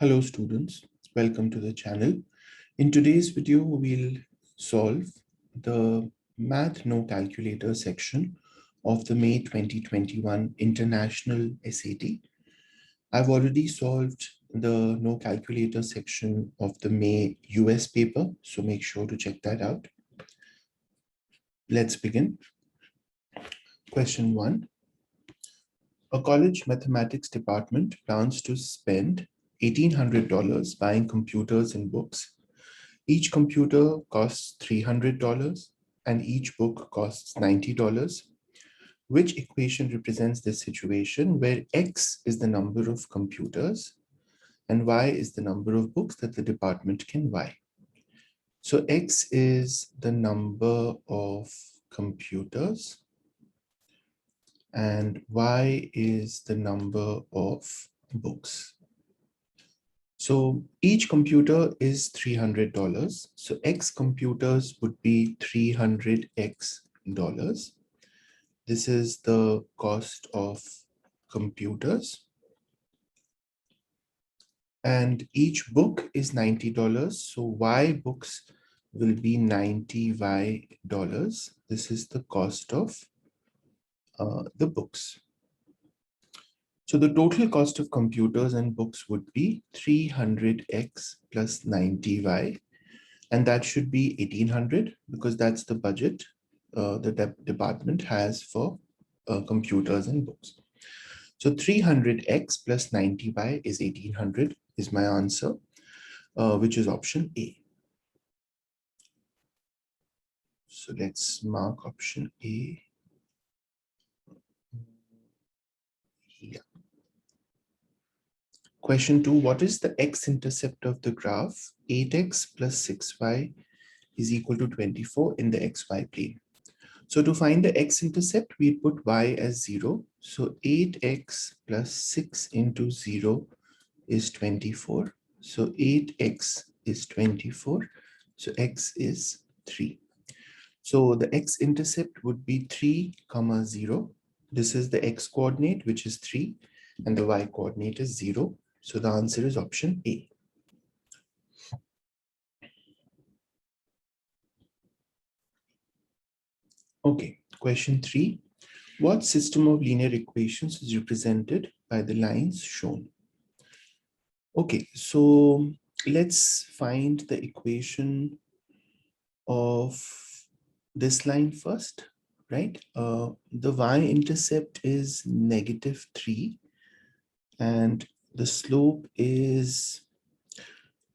Hello students, welcome to the channel. In today's video, we'll solve the Math No Calculator section of the May 2021 International SAT. I've already solved the No Calculator section of the May US paper, so make sure to check that out. Let's begin. Question 1. A college mathematics department plans to spend $1,800 buying computers and books. Each computer costs $300 and each book costs $90. Which equation represents this situation where X is the number of computers and Y is the number of books that the department can buy? So X is the number of computers and Y is the number of books. So each computer is $300. So X computers would be $300X. This is the cost of computers. And each book is $90. So Y books will be $90Y. This is the cost of the books. So the total cost of computers and books would be 300X plus 90Y. And that should be 1,800 because that's the budget the department has for computers and books. So 300X plus 90Y is 1,800 is my answer, which is option A. So let's mark option A. Yeah. Question 2, what is the x-intercept of the graph 8x plus 6y is equal to 24 in the xy plane? So to find the x-intercept, we put y as 0. So 8x plus 6 into 0 is 24. So 8x is 24. So x is 3. So the x-intercept would be 3, 0. This is the x coordinate, which is 3, and the y coordinate is 0. So the answer is option A. Okay, question 3. What system of linear equations is represented by the lines shown? Okay, so let's find the equation of this line first, right? The y-intercept is -3 and the slope is,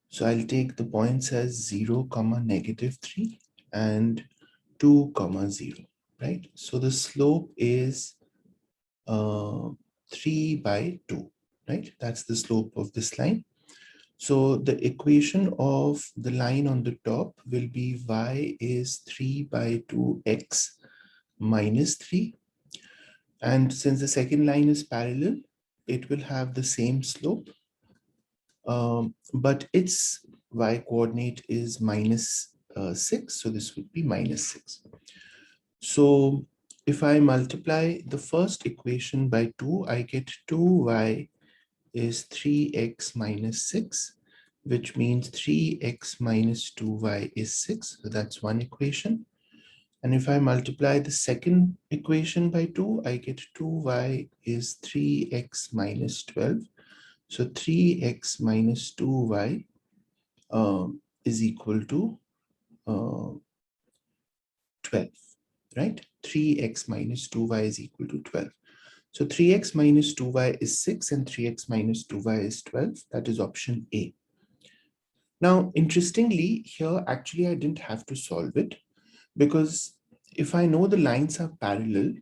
so I'll take the points as 0, -3 and 2, 0, right? So the slope is 3/2, right? That's the slope of this line. So the equation of the line on the top will be y is 3/2x minus 3. And since the second line is parallel, it will have the same slope, but its y coordinate is -6. So this would be -6. So if I multiply the first equation by 2, I get 2y is 3x minus 6, which means 3x minus 2y is 6. So that's one equation. And if I multiply the second equation by 2, I get 2y is 3x minus 12. So 3x minus 2y is equal to 12, right? 3x minus 2y is equal to 12. So 3x minus 2y is 6 and 3x minus 2y is 12. That is option A. Now, interestingly, here actually I didn't have to solve it because if I know the lines are parallel,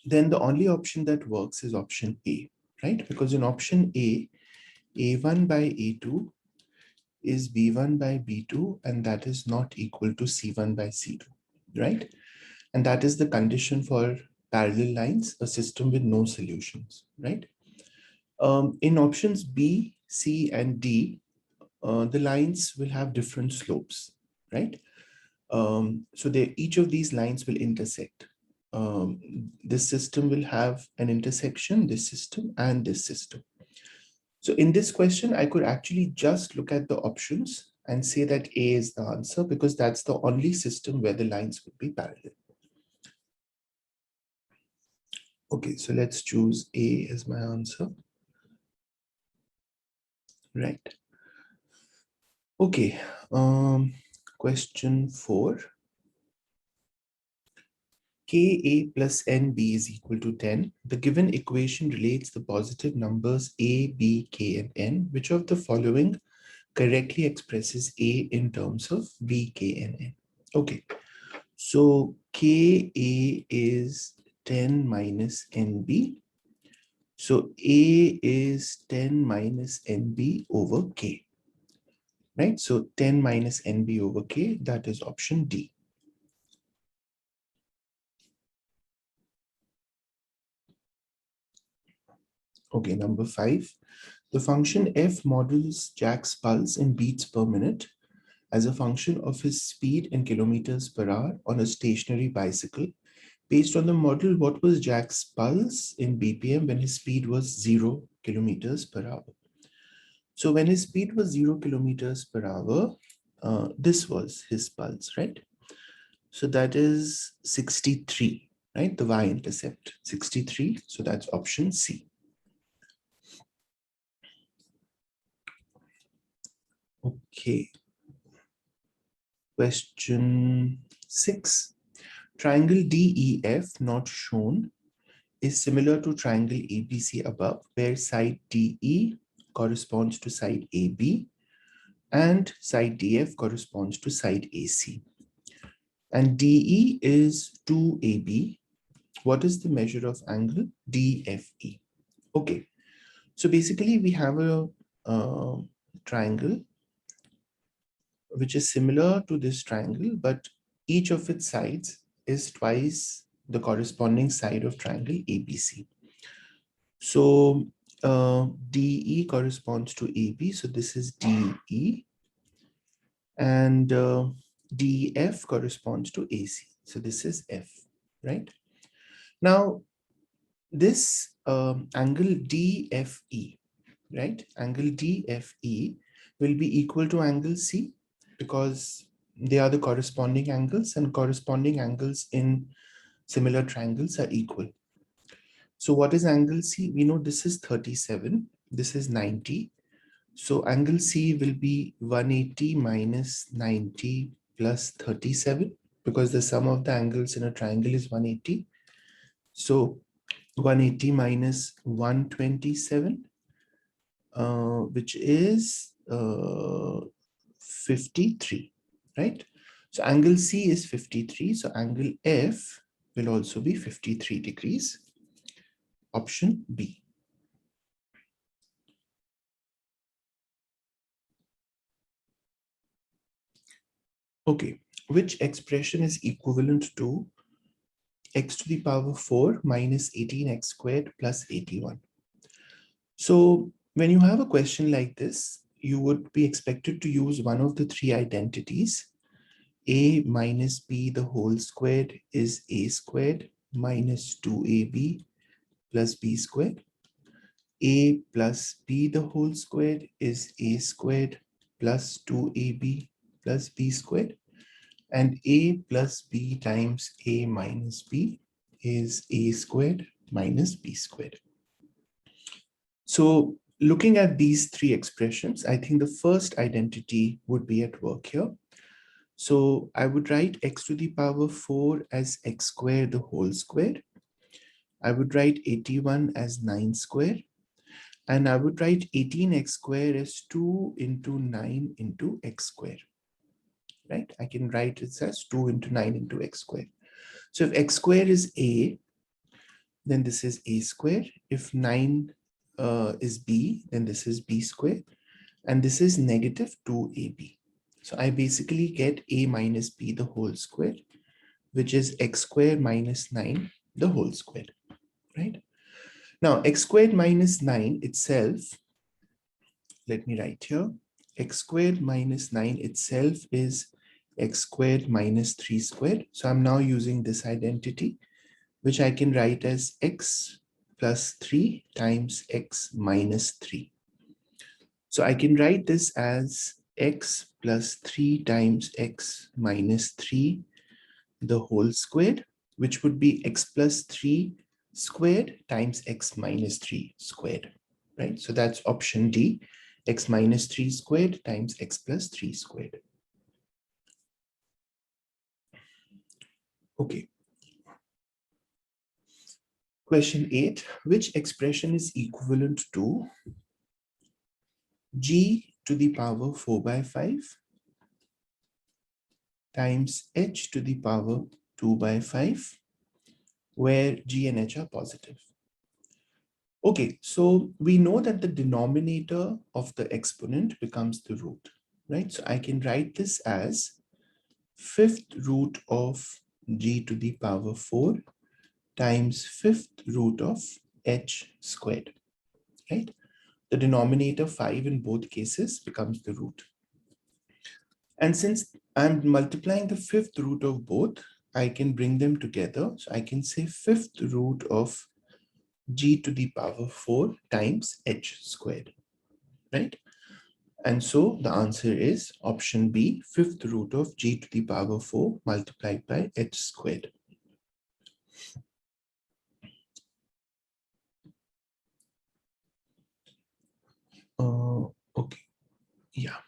then the only option that works is option A, right? Because in option A, A1 by A2 is B1 by B2, and that is not equal to C1 by C2, right? And that is the condition for parallel lines, a system with no solutions, right? In options B, C, and D, the lines will have different slopes, right? So each of these lines will intersect. This system will have an intersection, this system, and this system. So in this question, I could actually just look at the options and say that A is the answer because that's the only system where the lines would be parallel. Okay, so let's choose A as my answer. Right. Okay, question 4. Ka plus nb is equal to 10. The given equation relates the positive numbers a, b, k, and n. Which of the following correctly expresses a in terms of b, k, and n? Okay, so ka is 10 minus nb. So a is 10 minus nb over k, right? So 10 minus nb over k, that is option D. Okay, number 5. The function f models Jack's pulse in beats per minute as a function of his speed in kilometers per hour on a stationary bicycle. Based on the model, what was Jack's pulse in BPM when his speed was 0 kilometers per hour? So when his speed was 0 kilometers per hour, this was his pulse, right? So that is 63, right? The y-intercept, 63. So that's option C. Okay. Question 6. Triangle DEF not shown is similar to triangle ABC above, where side DE corresponds to side AB and side DF corresponds to side AC. And DE is 2AB. What is the measure of angle DFE? Okay, so basically we have a triangle which is similar to this triangle, but each of its sides is twice the corresponding side of triangle ABC. So DE corresponds to AB, so this is DE, and DF corresponds to AC, so this is F, right? Now, this angle DFE, right? Angle DFE will be equal to angle C because they are the corresponding angles, and corresponding angles in similar triangles are equal. So what is angle C? We know this is 37, this is 90. So angle C will be 180 minus 90 plus 37 because the sum of the angles in a triangle is 180. So 180 minus 127, which is 53, right? So angle C is 53. So angle F will also be 53 degrees. Option B. Okay, which expression is equivalent to x to the power 4 minus 18x squared plus 81? So when you have a question like this, you would be expected to use one of the three identities. A minus b the whole squared is a squared minus 2ab plus b squared. A plus b the whole squared is a squared plus 2ab plus b squared. And a plus b times a minus b is a squared minus b squared. So looking at these three expressions, I think the first identity would be at work here. So I would write x to the power 4 as x squared the whole squared. I would write 81 as 9 squared. And I would write 18x squared as 2 into 9 into x squared. Right? I can write it as 2 into 9 into x squared. So if x squared is a, then this is a squared. If 9 is b, then this is b squared. And this is negative 2ab. So I basically get a minus b the whole square, which is x squared minus 9 the whole squared, right? Now, x squared minus 9 itself, let me write here, x squared minus 9 itself is x squared minus 3 squared. So I'm now using this identity, which I can write as x plus 3 times x minus 3. So I can write this as x plus 3 times x minus 3 the whole squared, which would be x plus 3 squared times x minus 3 squared, right? So that's option D, x minus 3 squared times x plus 3 squared. Okay. Question 8, which expression is equivalent to g to the power 4 by 5 times h to the power 2 by 5, where g and h are positive? Okay, so we know that the denominator of the exponent becomes the root, right? So I can write this as fifth root of g to the power 4 times fifth root of h squared, right? The denominator 5 in both cases becomes the root. And since I'm multiplying the fifth root of both, I can bring them together. So I can say fifth root of g to the power 4 times h squared, right? And so the answer is option B, fifth root of g to the power 4 multiplied by h squared. Okay, yeah.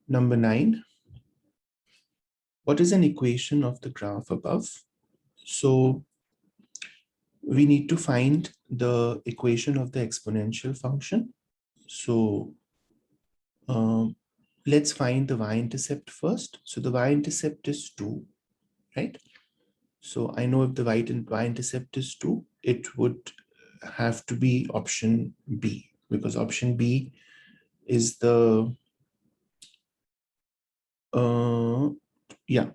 Number 9. What is an equation of the graph above? So we need to find the equation of the exponential function. So let's find the y-intercept first. So the y-intercept is 2, right? So I know if the y-intercept is 2, it would have to be option B, because option B is the,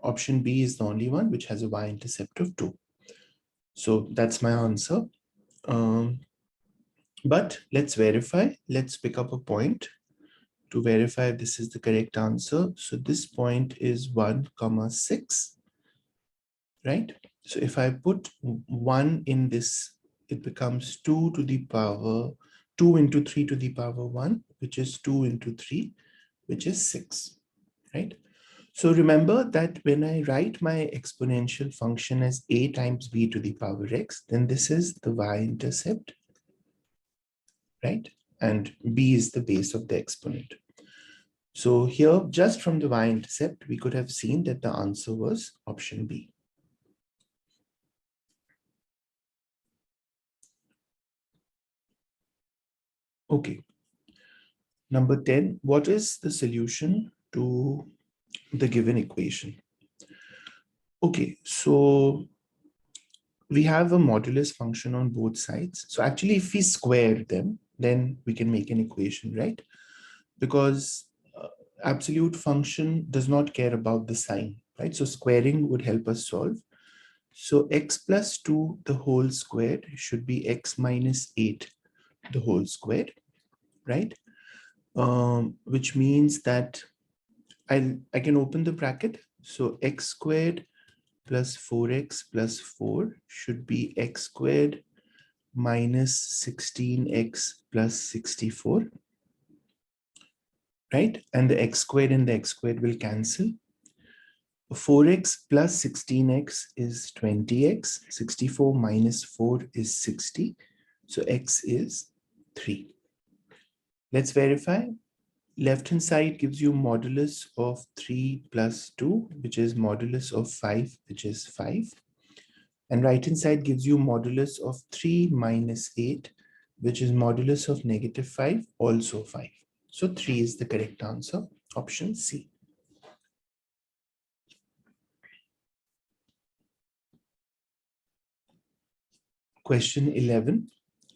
option B is the only one which has a y-intercept of 2. So that's my answer. But let's verify. Let's pick up a point to verify if this is the correct answer. So this point is 1, 6, right? So if I put 1 in this, it becomes 2 to the power, 2 into 3 to the power 1, which is 2 into 3, which is 6, right? So remember that when I write my exponential function as a times b to the power x, then this is the y-intercept, right? And b is the base of the exponent. So here, just from the y-intercept, we could have seen that the answer was option B. Okay. Number 10, what is the solution to the given equation? Okay, so we have a modulus function on both sides. So actually, if we square them, then we can make an equation, right? Because absolute function does not care about the sign, right? So squaring would help us solve. So x plus 2 the whole squared should be x minus 8 the whole squared, right? Which means that I can open the bracket. So x squared plus 4x plus 4 should be x squared minus 16x plus 64, right? And the x squared and the x squared will cancel. 4x plus 16x is 20x, 64 minus 4 is 60. So x is 3. Let's verify. Left-hand side gives you modulus of 3 plus 2, which is modulus of 5, which is 5. And right-hand side gives you modulus of 3 minus 8, which is modulus of negative 5, also 5. So 3 is the correct answer, option C. Question 11.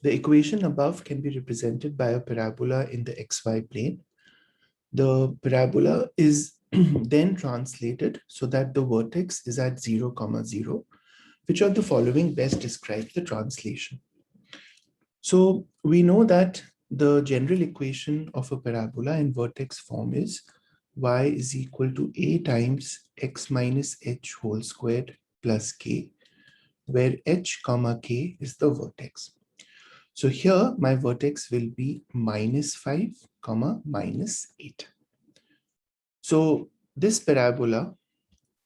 The equation above can be represented by a parabola in the xy plane. The parabola is then translated so that the vertex is at 0, 0. Which of the following best describes the translation? So we know that the general equation of a parabola in vertex form is y is equal to a times x minus h whole squared plus k, where h comma k is the vertex. So here my vertex will be -5, -8. So this parabola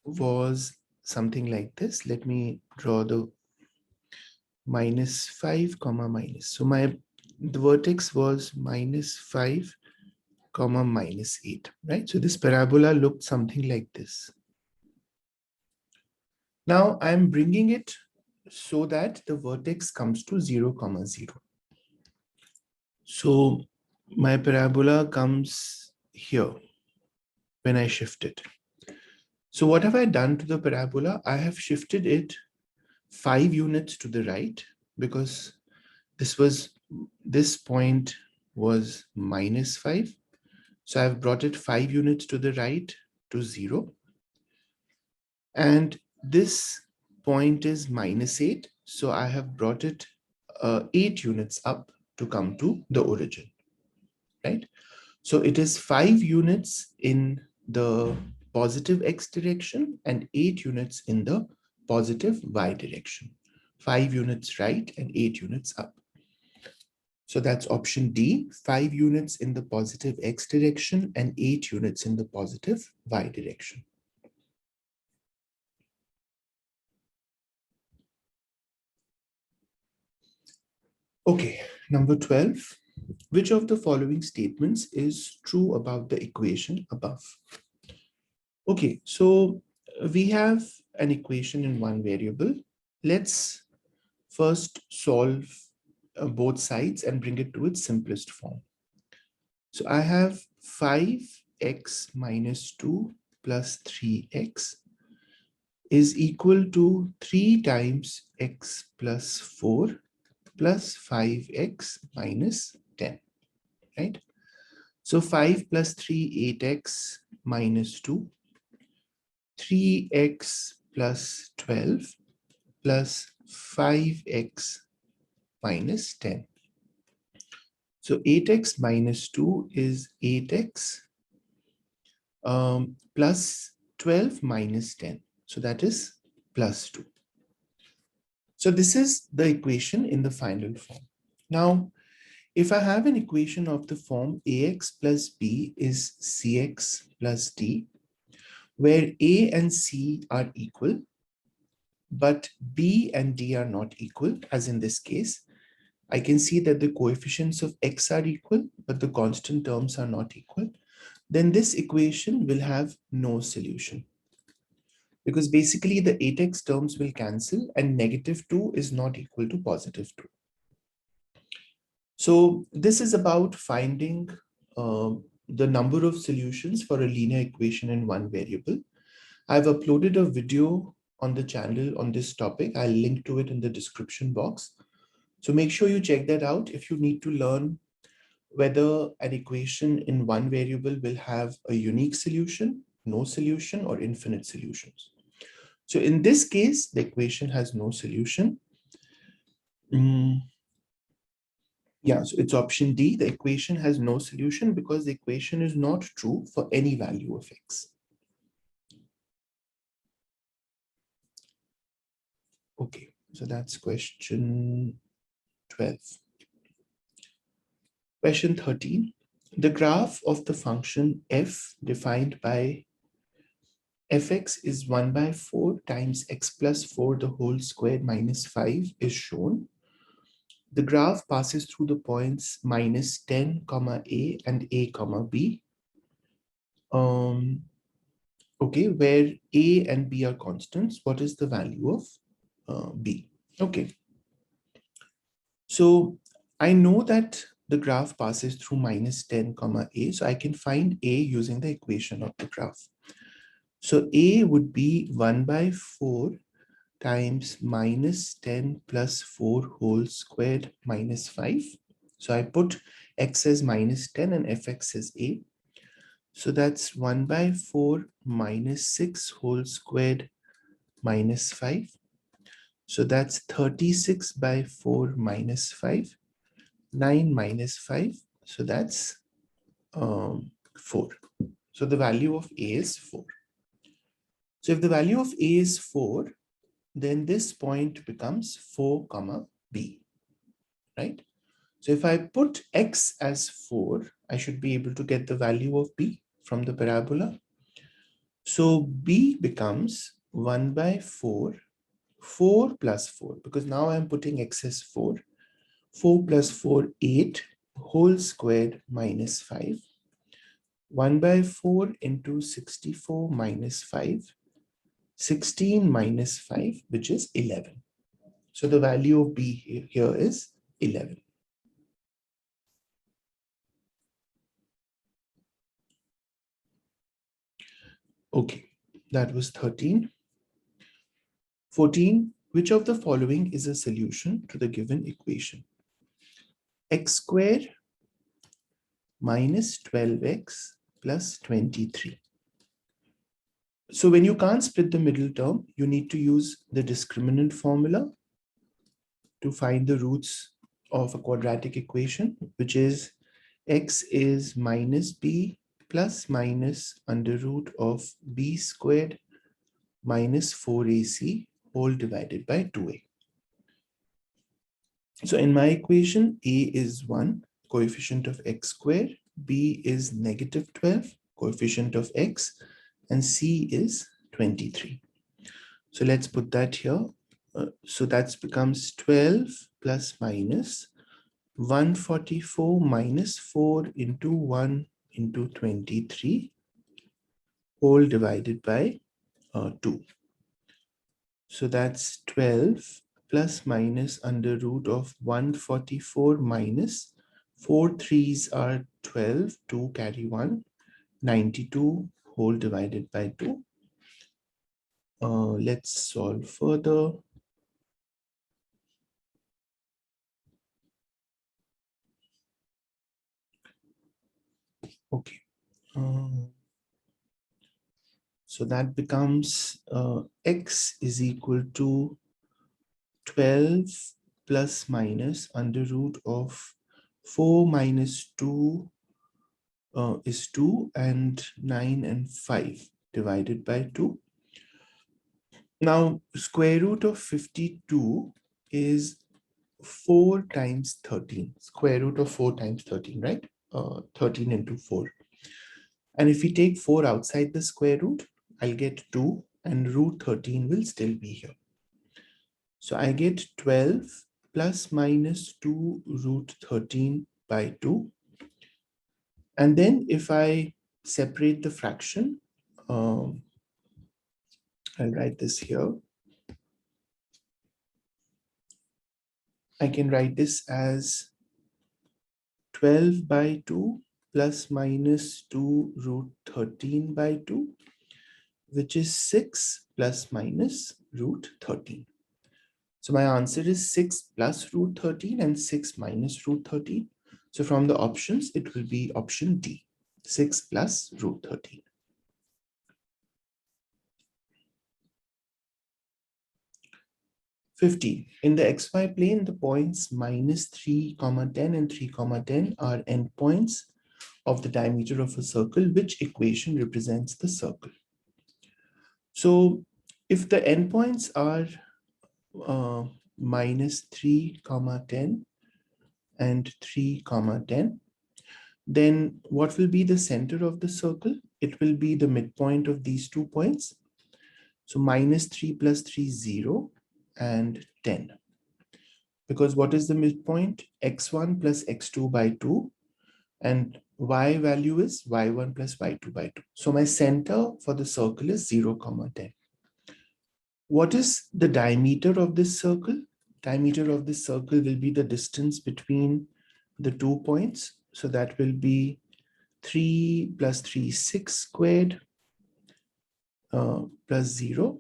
was something like this. Let me draw the -5, minus. So the vertex was -5, -8, right? So this parabola looked something like this. Now I'm bringing it so that the vertex comes to 0, 0. So my parabola comes here when I shift it. So what have I done to the parabola? I have shifted it 5 units to the right because this point was -5. So I've brought it 5 units to the right to 0. And this point is -8. So I have brought it 8 units up to come to the origin, right? So it is 5 units in the positive x direction and 8 units in the positive y direction. 5 units right and 8 units up. So that's option D, 5 units in the positive x direction and 8 units in the positive y direction. Okay, number 12. Which of the following statements is true about the equation above? Okay, so we have an equation in one variable. Let's first solve both sides and bring it to its simplest form. So I have 5x minus 2 plus 3x is equal to 3 times x plus 4 plus 5x minus 10, right? So 5 plus 3, 8x minus 2, 3x plus 12 plus 5x minus 10. So 8x minus 2 is 8x plus 12 minus 10. So that is plus 2. So this is the equation in the final form. Now, if I have an equation of the form ax plus b is cx plus d, where a and c are equal, but b and d are not equal, as in this case, I can see that the coefficients of x are equal, but the constant terms are not equal, then this equation will have no solution. Because basically the 8x terms will cancel and -2 is not equal to +2. So this is about finding the number of solutions for a linear equation in one variable. I've uploaded a video on the channel on this topic. I'll link to it in the description box. So make sure you check that out if you need to learn whether an equation in one variable will have a unique solution, no solution, or infinite solutions. So in this case, the equation has no solution. Yeah, so it's option D. The equation has no solution because the equation is not true for any value of x. Okay, so that's question 12. Question 13. The graph of the function f defined by fx is 1 by 4 times x plus 4 the whole squared minus 5 is shown. The graph passes through the points -10, a and a, b. Okay, where a and b are constants. What is the value of b? Okay. So I know that the graph passes through -10, a. So I can find a using the equation of the graph. So a would be 1 by 4 times -10 plus 4 whole squared minus 5. So I put x as -10 and fx as a. So that's 1 by 4 minus 6 whole squared minus 5. So that's 36 by 4 minus 5. 9 minus 5. So that's 4. So the value of a is 4. So if the value of a is 4, then this point becomes 4, b, right? So if I put x as 4, I should be able to get the value of b from the parabola. So b becomes 1 by 4, 4 plus 4, because now I'm putting x as 4. 4 plus 4, 8, whole squared minus 5. 1 by 4 into 64 minus 5. 16 minus 5, which is 11. So the value of b here is 11. Okay, that was 13. 14, which of the following is a solution to the given equation? X squared minus 12x plus 23. So when you can't split the middle term, you need to use the discriminant formula to find the roots of a quadratic equation, which is x is minus b plus minus under root of b squared minus 4ac whole divided by 2a. So in my equation, a is 1, coefficient of x squared, b is negative 12, coefficient of x, and c is 23. So let's put that here. So that becomes 12 plus minus 144 minus 4 into 1 into 23 whole divided by 2. So that's 12 plus minus under root of 144 minus 4 3s are 12, 2 carry 1, 92 whole divided by 2. Let's solve further. Okay. So that becomes x is equal to 12 plus minus under root of 4 minus 2 is 2, and 9 and 5 divided by 2. Now, square root of 52 is 4 times 13. Square root of 4 times 13, right? 13 into 4. And if we take 4 outside the square root, I'll get 2, and root 13 will still be here. So I get 12 plus minus 2 root 13 by 2. And then if I separate the fraction, I'll write this here. I can write this as 12 by 2 plus minus 2 root 13 by 2, which is 6 plus minus root 13. So my answer is 6 plus root 13 and 6 minus root 13. So from the options, it will be option D, 6 plus root 13. (15) In the xy plane, the points minus 3, 10 and 3, 10 are endpoints of the diameter of a circle. Which equation represents the circle? So if the endpoints are minus 3, 10 and 3, 10, then what will be the center of the circle? It will be the midpoint of these 2 points. So minus 3 plus 3 is 0 and 10. Because what is the midpoint? x1 plus x2 by 2, and y value is y1 plus y2 by 2. So my center for the circle is 0, 10. What is the diameter of this circle? Diameter of this circle will be the distance between the 2 points. So that will be 3 plus 3, 6 squared plus 0,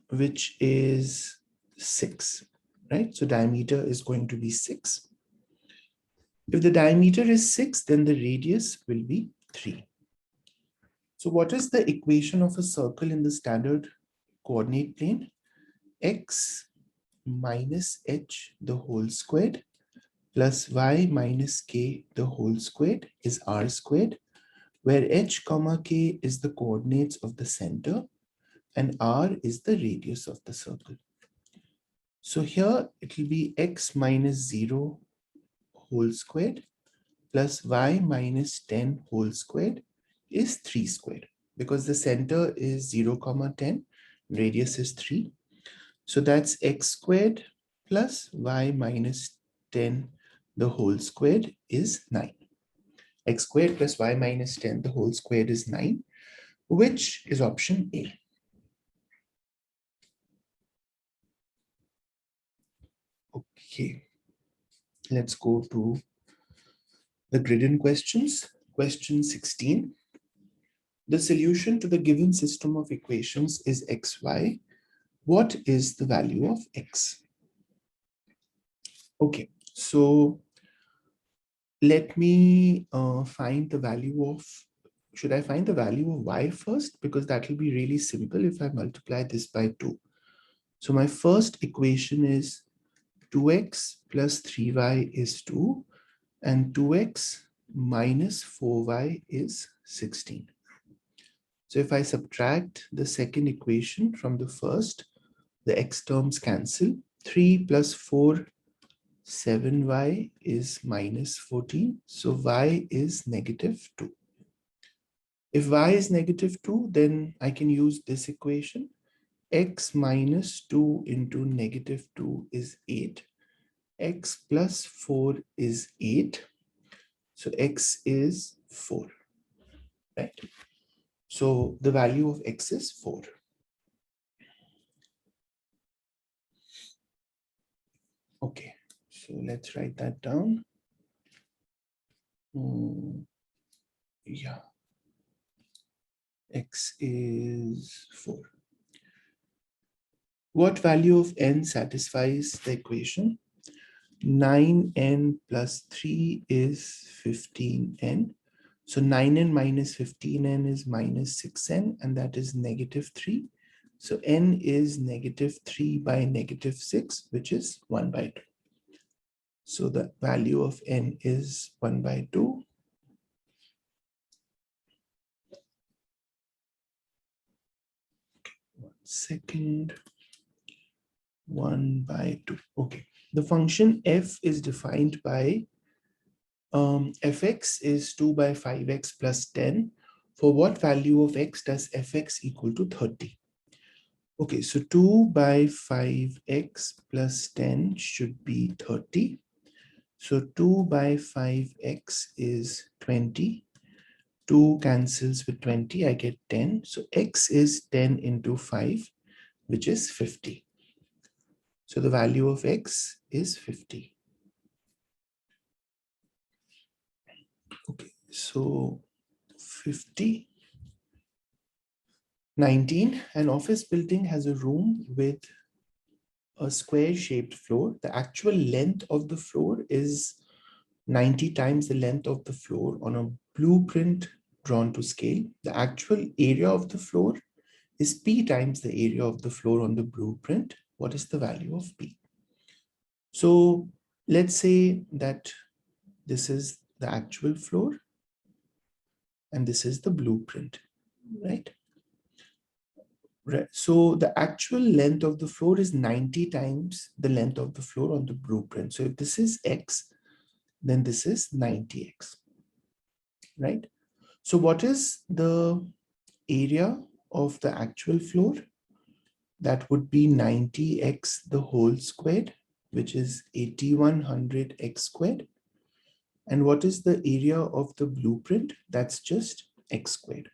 which is 6, right? So diameter is going to be 6. If the diameter is 6, then the radius will be 3. So what is the equation of a circle in the standard coordinate plane? X minus h the whole squared plus y minus k the whole squared is r squared, where h comma k is the coordinates of the center and r is the radius of the circle. So here it will be x minus 0 whole squared plus y minus 10 whole squared is 3 squared, because the center is 0, 10, radius is 3. So that's x squared plus y minus 10 the whole squared is 9. X squared plus y minus 10 the whole squared is 9, which is option A. Okay, let's go to the grid-in questions. Question 16. The solution to the given system of equations is xy. What is the value of x? Okay, so let me find the value of, should I find the value of y first? Because that will be really simple if I multiply this by 2. So my first equation is 2x plus 3y is 2 and 2x minus 4y is 16. So if I subtract the second equation from the first, the x terms cancel. 3 plus 4, 7y is minus 14. So y is negative 2. If y is negative 2, then I can use this equation. X minus 2 into negative 2 is 8. X plus 4 is 8. So x is 4, right? So the value of x is 4. Okay, so let's write that down. Yeah, x is 4. What value of n satisfies the equation? 9n plus 3 is 15n. So 9n minus 15n is minus 6n, and that is negative 3. So n is negative 3 by negative 6, which is 1 by 2. So the value of n is 1 by 2. One second. 1 by 2. Okay. The function f is defined by fx is 2 by 5x plus 10. For what value of x does fx equal to 30? Okay, so 2 by 5x plus 10 should be 30. So 2 by 5x is 20. 2 cancels with 20, I get 10. So x is 10 into 5, which is 50. So the value of x is 50. Okay, so 50. 19, an office building has a room with a square-shaped floor. The actual length of the floor is 90 times the length of the floor on a blueprint drawn to scale. The actual area of the floor is P times the area of the floor on the blueprint. What is the value of P? So let's say that this is the actual floor and this is the blueprint, right? Right. So the actual length of the floor is 90 times the length of the floor on the blueprint. So if this is x, then this is 90x, right? So what is the area of the actual floor? That would be 90x the whole squared, which is 8100x squared. And what is the area of the blueprint? That's just x squared.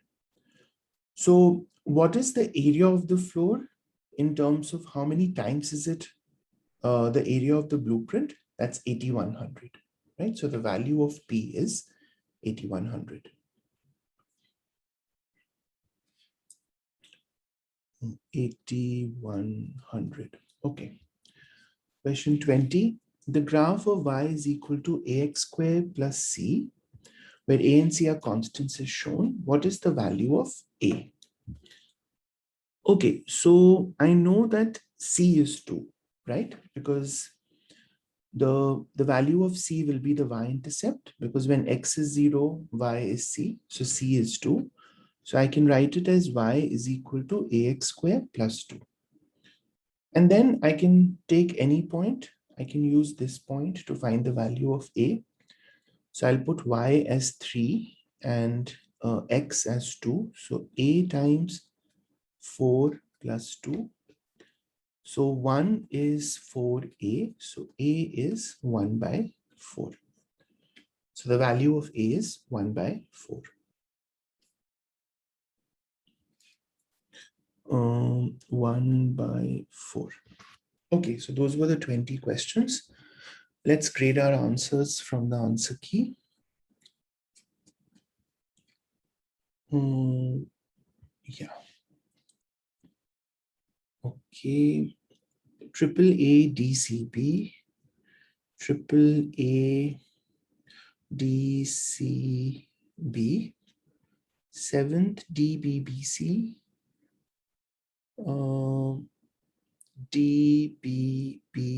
So what is the area of the floor in terms of how many times is it the area of the blueprint? That's 8100, right? So the value of P is 8100. 8100. Okay. Question 20. The graph of y is equal to ax squared plus c, where a and c are constants is shown. What is the value of a? Okay, so I know that c is 2, right? Because the value of c will be the y-intercept, because when x is 0, y is c. So c is 2. So I can write it as y is equal to ax squared plus 2. And then I can take any point. I can use this point to find the value of A. So I'll put Y as 3 and X as 2. So A times 4 plus 2. So 1 is 4A. So A is 1 by 4. So the value of A is 1 by 4. 1 by 4. Okay, so those were the 20 questions. Let's grade our answers from the answer key. Yeah. Okay. Triple A DCB, triple A DCB, 7th DBBC, DBBC,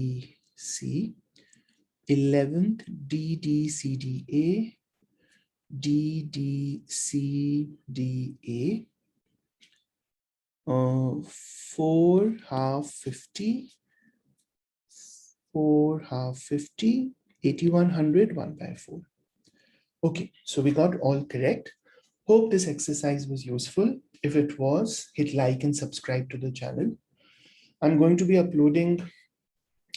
11th DDCDA, DDCDA, 4 half 50, 4 half 50, 8100, 1 by 4. Okay, so we got all correct. Hope this exercise was useful. If it was, hit like and subscribe to the channel. I'm going to be uploading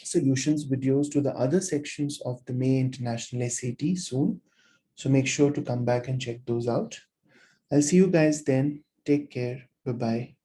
solutions videos to the other sections of the May International SAT soon. So make sure to come back and check those out. I'll see you guys then. Take care. Bye-bye.